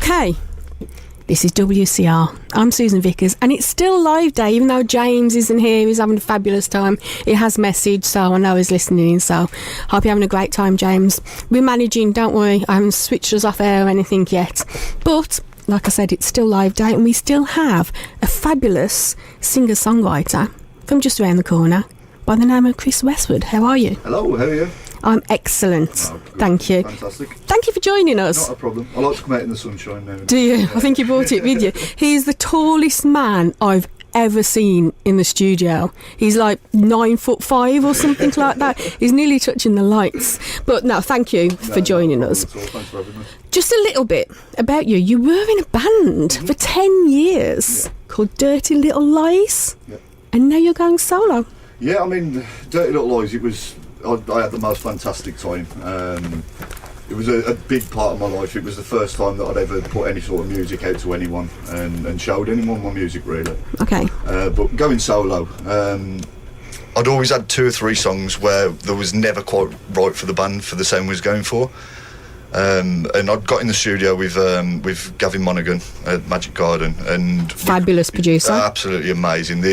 Okay, this is WCR. I'm Susan Vickers, and it's still live day, even though James isn't here. He's having a fabulous time. He has messaged, so I know he's listening, so hope you're having a great time, James. We're managing, don't worry. I haven't switched us off air or anything yet. But, like I said, it's still live day, and we still have a fabulous singer-songwriter from just around the corner by the name of Chris Westwood. How are you? Hello, how are you? I'm excellent. Oh, thank you. Fantastic. Thank you for joining us. Not a problem. I like to come out in the sunshine now. Do you? I think you brought it with you. He's the tallest man I've ever seen in the studio. He's like 9'5" or something like that. He's nearly touching the lights. But no, thank you for joining us. Thanks for having us. Just a little bit about you. You were in a band for 10 years called Dirty Little Lies, and now you're going solo. Yeah, I mean, Dirty Little Lies, it was... I had the most fantastic time. It was a big part of my life. It was the first time that I'd ever put any sort of music out to anyone and showed anyone my music, really. Okay. But going solo, I'd always had 2 or 3 songs where there was never quite right for the band, for the sound we was going for. And I'd got in the studio with Gavin Monaghan at Magic Garden, and fabulous producer. Absolutely amazing.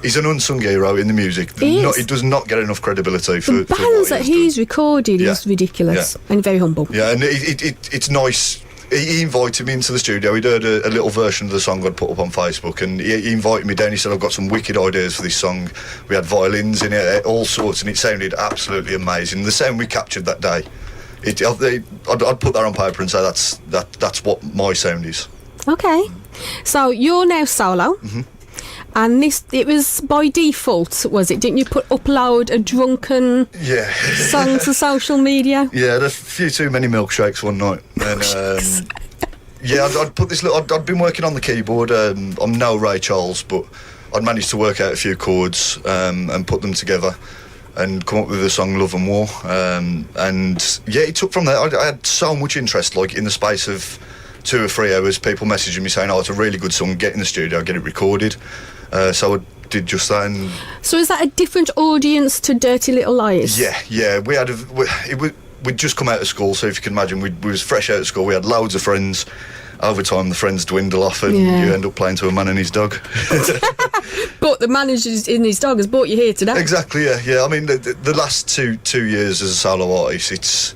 He's an unsung hero in the music. He does not get enough credibility for the bands that he's recorded is ridiculous and very humble. Yeah, and it's nice. He invited me into the studio. He'd heard a little version of the song I'd put up on Facebook, and he invited me down. He said, I've got some wicked ideas for this song. We had violins in it, all sorts, and it sounded absolutely amazing. The sound we captured that day, I'd put that on paper and say that's what my sound is. Okay. So you're now solo. Mm-hmm. And it was by default, was it? Didn't you upload a drunken song to social media? Yeah, there's a few too many milkshakes one night. And, I'd put this little... I'd been working on the keyboard. I'm no Ray Charles, but I'd managed to work out a few chords and put them together and come up with the song Love and War. It took from there. I had so much interest, like, in the space of 2 or 3 hours, people messaging me saying, it's a really good song, get in the studio, get it recorded. So I did just that. And so is that a different audience to Dirty Little Lies? Yeah. We'd just come out of school, so if you can imagine, we was fresh out of school. We had loads of friends. Over time, the friends dwindle off, and you end up playing to a man and his dog. But the man and his dog has brought you here today. Exactly, yeah. I mean, the last two years as a solo artist,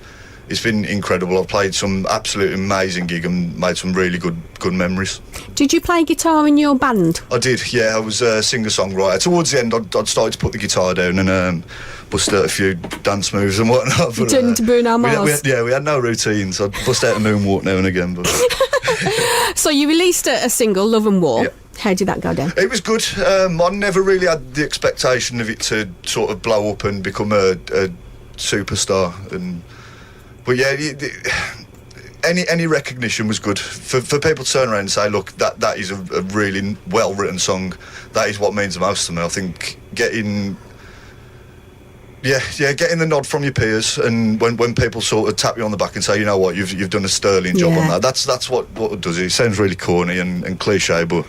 it's been incredible. I've played some absolutely amazing gig and made some really good memories. Did you play guitar in your band? I did, yeah. I was a singer-songwriter. Towards the end, I'd started to put the guitar down and bust out a few dance moves and whatnot. You turned into Bruno Mars. We had no routines. I'd bust out a moonwalk now and again. But So you released a single, Love and War. Yep. How did that go down? It was good. I never really had the expectation of it to sort of blow up and become a superstar. But yeah, any recognition was good. For people to turn around and say, look, that is a really well-written song. That is what means the most to me. I think getting the nod from your peers, and when people sort of tap you on the back and say, you know what, you've done a sterling job on that. That's what it does. It sounds really corny and cliche, but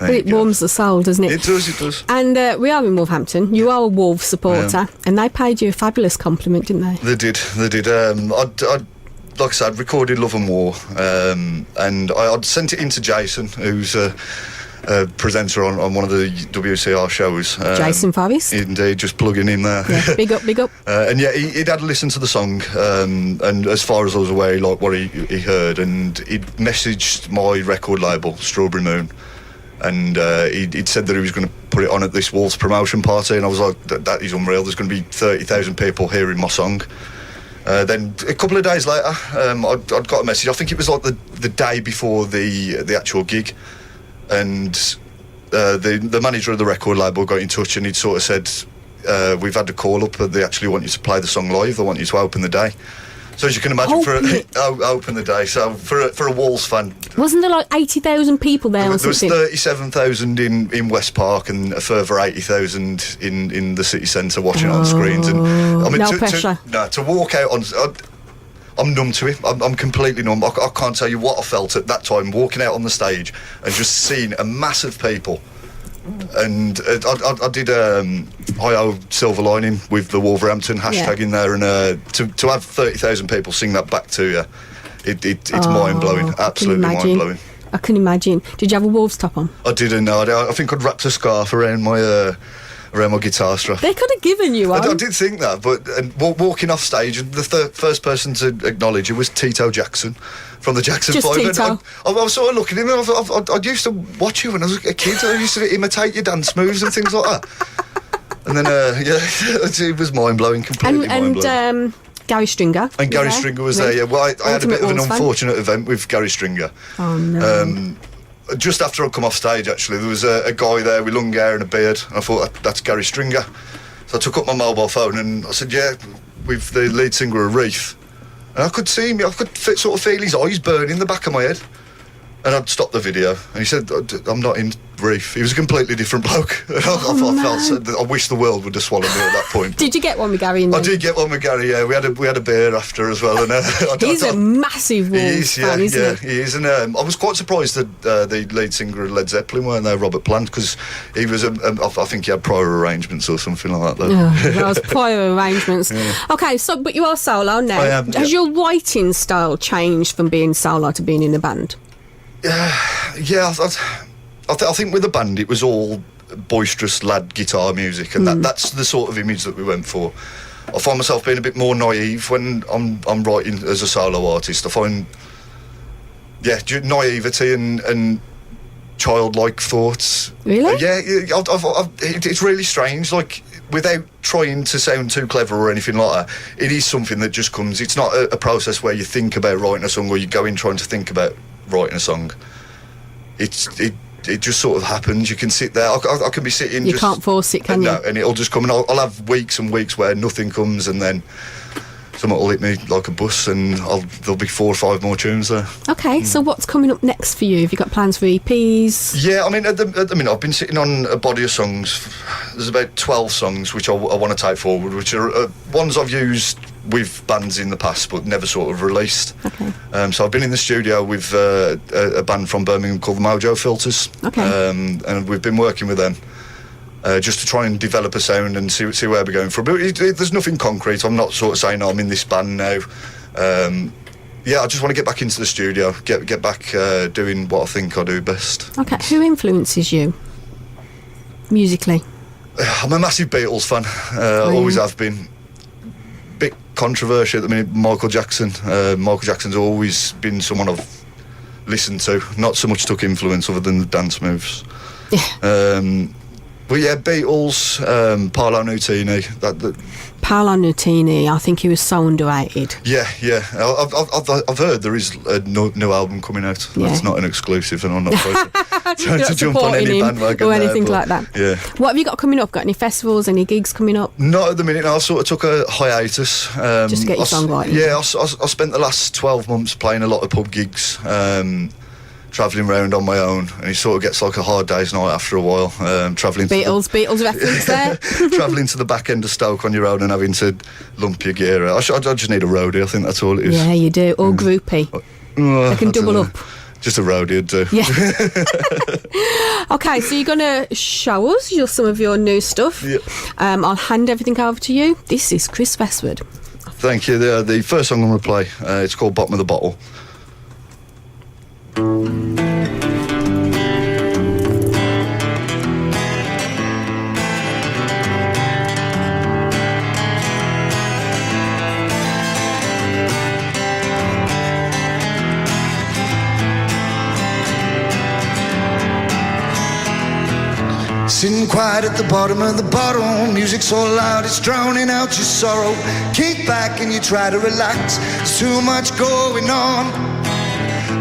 it warms the soul, doesn't it? It does. And we are in Wolverhampton. You are a Wolves supporter, and they paid you a fabulous compliment, didn't they? They did. I'd like I said, recorded Love and War, and I'd sent it in to Jason, who's a presenter on one of the WCR shows. Jason Forrest. Indeed, just plugging in there. Yeah, big up. And he'd had a listen to the song, and as far as I was aware, he liked what he heard, and he'd messaged my record label, Strawberry Moon, and he'd said that he was going to put it on at this Wolves promotion party, and I was like, that is unreal. There's going to be 30,000 people hearing my song. Then a couple of days later, I'd got a message. I think it was like the day before the actual gig, and the manager of the record label got in touch, and he'd sort of said, we've had a call up, they actually want you to play the song live. They want you to open the day. So as you can imagine, open the day. So for a Wolves fan, wasn't there like 80,000 people there? There was 37,000 in West Park, and a further 80,000 in the city centre watching it on screens. And I mean, no pressure. To walk out on. I'm numb to it. I'm completely numb. I can't tell you what I felt at that time, walking out on the stage and just seeing a mass of people. And I did I.O. Silver Lining with the Wolverhampton hashtag in there, and to have 30,000 people sing that back to you, It's mind blowing, absolutely mind blowing. I can imagine. Did you have a wolf's top on? I didn't know. I think I'd wrapped a scarf around my guitar strap. They could have given you one. I did think that, but walking off stage, the first person to acknowledge it was Tito Jackson from the Jackson Just 5. Tito. I was sort of looking at him, and I used to watch you when I was a kid. I used to imitate your dance moves and things like that. And then, it was mind-blowing, completely mind-blowing. And Gary Stringer. And Gary Stringer was there, yeah. Well, I had a bit of an unfortunate event with Gary Stringer. Oh, no. Just after I'd come off stage, actually, there was a guy there with long hair and a beard, and I thought, that's Gary Stringer. So I took up my mobile phone and I said, yeah, with the lead singer of Reef. And I could see him, I could sort of feel his eyes burning in the back of my head. And I'd stopped the video, and he said, I'm not in Reef. He was a completely different bloke. And I wish the world would have swallowed me at that point. Did you get one with Gary? I did get one with Gary, yeah. We had a beer after as well. And he's a massive Wolves fan, isn't he? He is. And I was quite surprised that the lead singer of Led Zeppelin weren't there, Robert Plant, because he was, I think he had prior arrangements or something like that. That was prior arrangements. Yeah. Okay, but you are solo now. I am. Has your writing style changed from being solo to being in a band? Yeah, I think with the band it was all boisterous lad guitar music, and that's the sort of image that we went for. I find myself being a bit more naive when I'm writing as a solo artist. I find, naivety and childlike thoughts. Really? Yeah, it's really strange. Like, without trying to sound too clever or anything like that, it is something that just comes. It's not a process where you think about writing a song or you go in trying to think about writing a song. It just sort of happens. You can sit there. I can be sitting. You can't force it, can you? No, and it'll just come. And I'll have weeks and weeks where nothing comes, and then something will hit me like a bus, and there'll be 4 or 5 more tunes there. Okay, so what's coming up next for you? Have you got plans for EPs? Yeah, I mean, at the minute, I've been sitting on a body of songs. There's about 12 songs which I want to take forward, which are ones I've used with bands in the past but never sort of released. Okay. So I've been in the studio with a band from Birmingham called the Mojo Filters. Okay. And we've been working with them just to try and develop a sound and see where we're going from. But there's nothing concrete. I'm not sort of saying, I'm in this band now. I just want to get back into the studio, get back doing what I think I do best. Okay, who influences you musically? I'm a massive Beatles fan. Always have been. Bit controversial at the minute. Michael Jackson. Michael Jackson's always been someone I've listened to. Not so much took influence other than the dance moves. Yeah. But yeah, Beatles, Paolo Nutini. Paolo Nutini, I think he was so underrated. Yeah. I've heard there is a new album coming out. Yeah. That's not an exclusive, and I'm not trying to jump on any bandwagon or anything like that. Yeah. What have you got coming up? Got any festivals, any gigs coming up? Not at the minute. I sort of took a hiatus. Just to get your song right. Yeah, I spent the last 12 months playing a lot of pub gigs. Travelling around on my own, and it sort of gets like a hard day's night after a while. Travelling Beatles reference there. Travelling to the back end of Stoke on your own and having to lump your gear out. I just need a roadie. I think that's all it is. Yeah, you do. Or groupie. They can double up. Just a roadie would do. Yeah. Okay, so you're going to show us some of your new stuff. Yeah. I'll hand everything over to you. This is Chris Westwood. Thank you. The first song I'm going to play, it's called Bottom of the Bottle. Sitting quiet at the bottom of the bottle, music so loud it's drowning out your sorrow. Kick back and you try to relax, there's too much going on.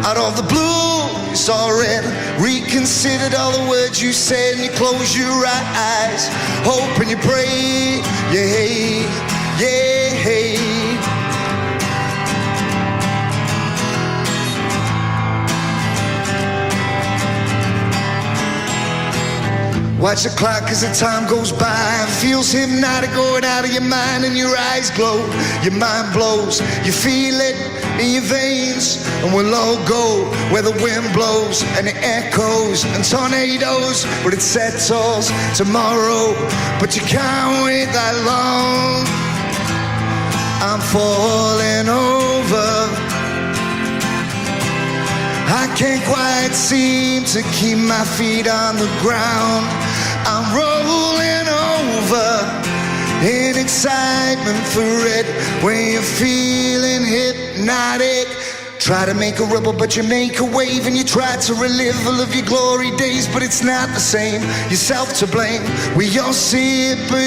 Out of the blue, you saw red, reconsidered all the words you said, and you close your eyes, hope and you pray, yeah. Watch the clock as the time goes by. Feels hypnotic going out of your mind, and your eyes glow. Your mind blows. You feel it in your veins, and we'll all go where the wind blows and it echoes and tornadoes. But it settles tomorrow, but you can't wait that long. I'm falling over. I can't quite seem to keep my feet on the ground. I'm rolling over in excitement for it. When you're feeling hypnotic, try to make a rubber but you make a wave, and you try to relive all of your glory days, but it's not the same. Yourself to blame. We all see it but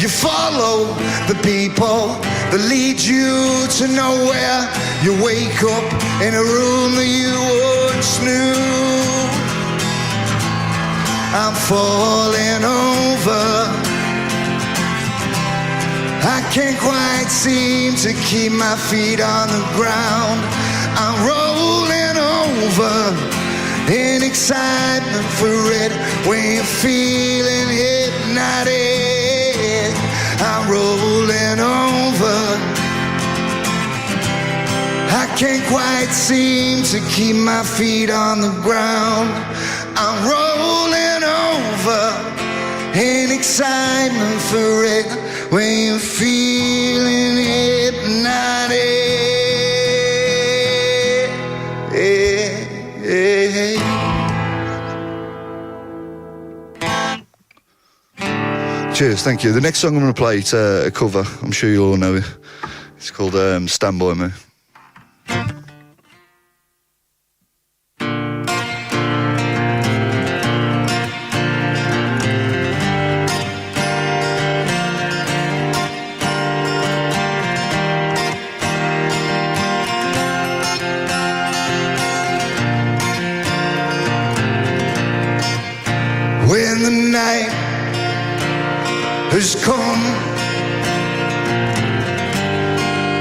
you follow the people that lead you to nowhere. You wake up in a room that you once knew. I'm falling over. I can't quite seem to keep my feet on the ground. I'm rolling over in excitement for it. When you're feeling hypnotic, I'm rolling over. I can't quite seem to keep my feet on the ground. I'm rolling over in excitement for it. When you're feeling hypnotic. Cheers, thank you. The next song I'm going to play, it's a cover. I'm sure you all know it. It's called Stand By Me. When the night has come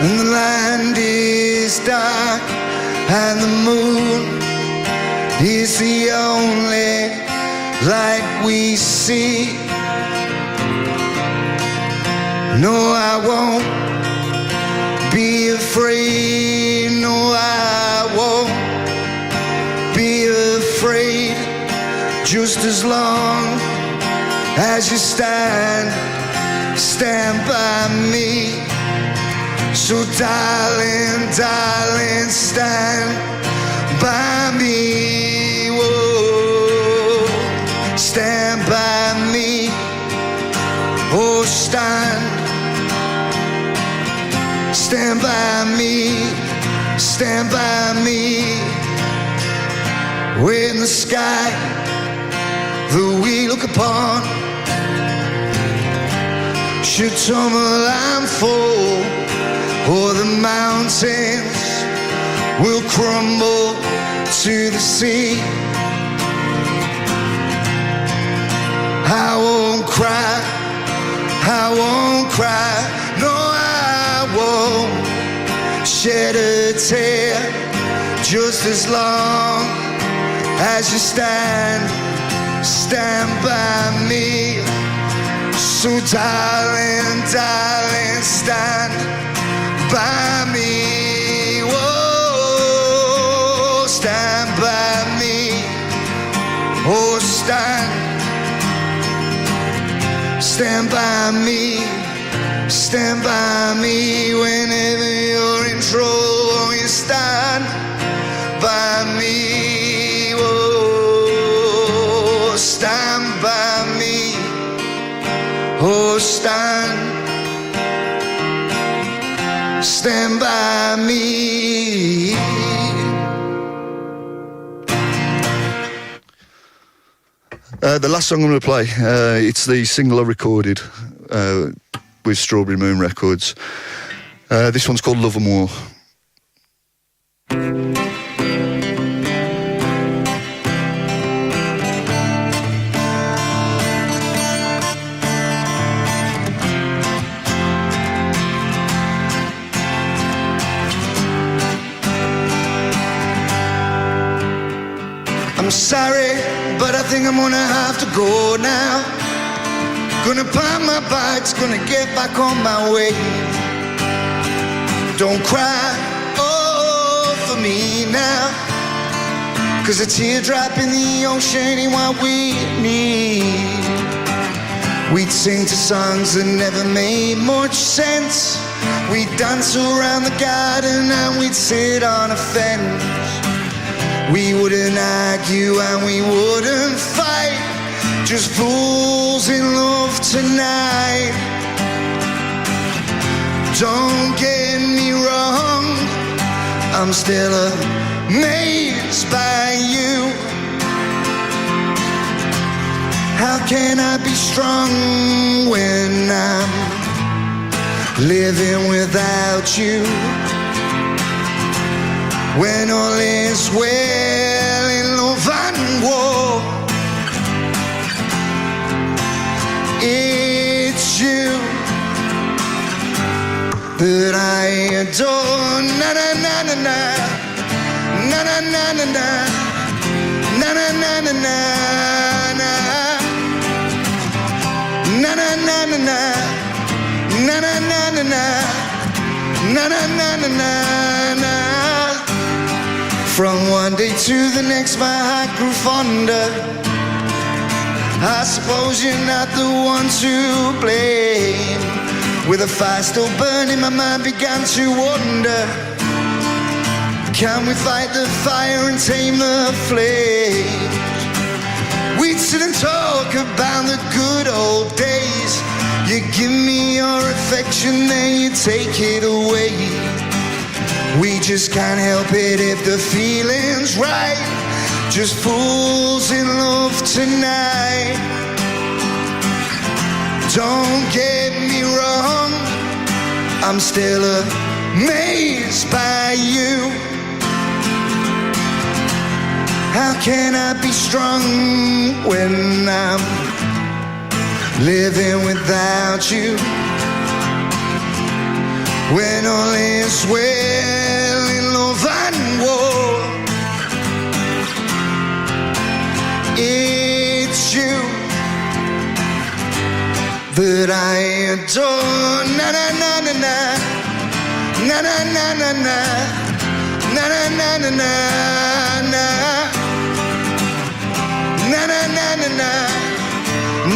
and the land is dark and the moon is the only light we see, no, I won't be afraid. No, I won't be afraid. Just as long as you stand by me. So darling, darling, stand by me. Whoa, stand by me. Oh, stand by me. Stand by me. When the sky that we look upon should tumble and fall, or the mountains will crumble to the sea, I won't cry, I won't cry, no, I won't shed a tear, just as long as you stand by me. So darling, darling, stand by me. Whoa, stand by me. Oh, stand by me. Stand by me whenever you're in trouble. You stand by me. Stand by me, oh stand by me. The last song I'm going to play, it's the single I recorded with Strawberry Moon Records. This one's called Love and War. I'm sorry, but I think I'm gonna have to go now. Gonna pack my bags, gonna get back on my way. Don't cry, oh, for me now, 'cause a teardrop in the ocean ain't what we need. We'd sing to songs that never made much sense. We'd dance around the garden and we'd sit on a fence. We wouldn't argue and we wouldn't fight, just fools in love tonight. Don't get me wrong, I'm still amazed by you. How can I be strong when I'm living without you? When all is well in love and war, it's you that I adore. Na na na na na, na na na na na, na na na na na, na na na na na, na na na na na, na na na na na. From one day to the next, my heart grew fonder. I suppose you're not the one to blame. With a fire still burning, my mind began to wonder, can we fight the fire and tame the flame? We'd sit and talk about the good old days. You give me your affection, then you take it away. We just can't help it if the feeling's right. Just fools in love tonight. Don't get me wrong, I'm still amazed by you. How can I be strong when I'm living without you? When all is well in love and war, it's you that I adore. Na na na na na, na na na na na, na na na na na, na na na na na,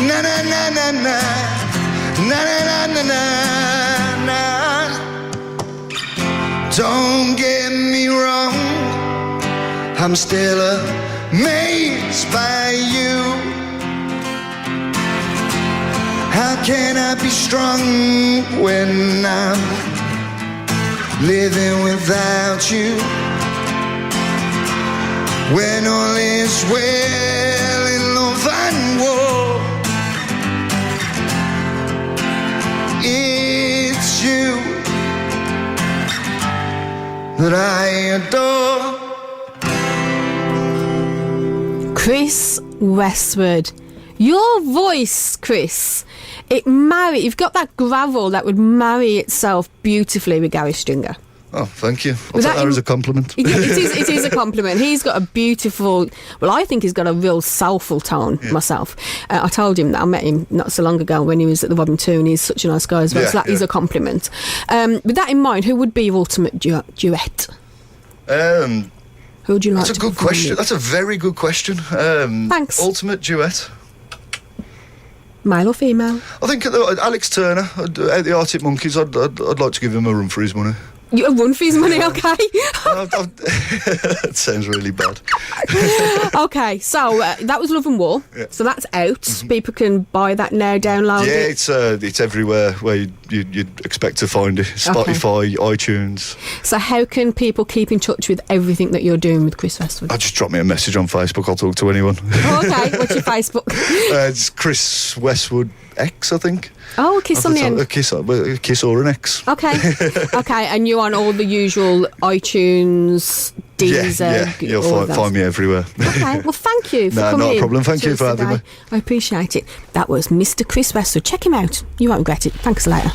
na na na na na, na na na na na. Don't get me wrong, I'm still amazed by you. How can I be strong when I'm living without you? When all is well in love and war, it's you that I adore. Chris Westwood. Your voice, Chris, you've got that gravel that would marry itself beautifully with Gary Stringer. Oh, thank you. I'll take that as a compliment. It is a compliment. He's got a beautiful, I think he's got a real soulful tone, myself. I told him that I met him not so long ago when he was at the Robin 2, and he's such a nice guy as well, so that is a compliment. With that in mind, who would be your ultimate duet? Who would you like to That's a good question. That's a very good question. Thanks. Ultimate duet. Male or female? I think Alex Turner at the Arctic Monkeys, I'd like to give him a run for his money. A run for his money, okay? That sounds really bad. Okay, so that was Love and War. Yeah. So that's out. Mm-hmm. People can buy that now, download it. Yeah, it's everywhere where you'd expect to find it. Spotify, iTunes. So how can people keep in touch with everything that you're doing with Chris Westwood? Just drop me a message on Facebook. I'll talk to anyone. Oh, okay, what's your Facebook? It's Chris Westwood X, I think. Oh, a kiss on the end. A kiss or an X. Okay. Okay, and you're on all the usual iTunes, Deezer. Yeah. You'll find me everywhere. Okay, well, thank you for coming in. No, not a problem. Thank you for having me. I appreciate it. That was Mr. Chris Westwood. Check him out. You won't regret it. Thanks later.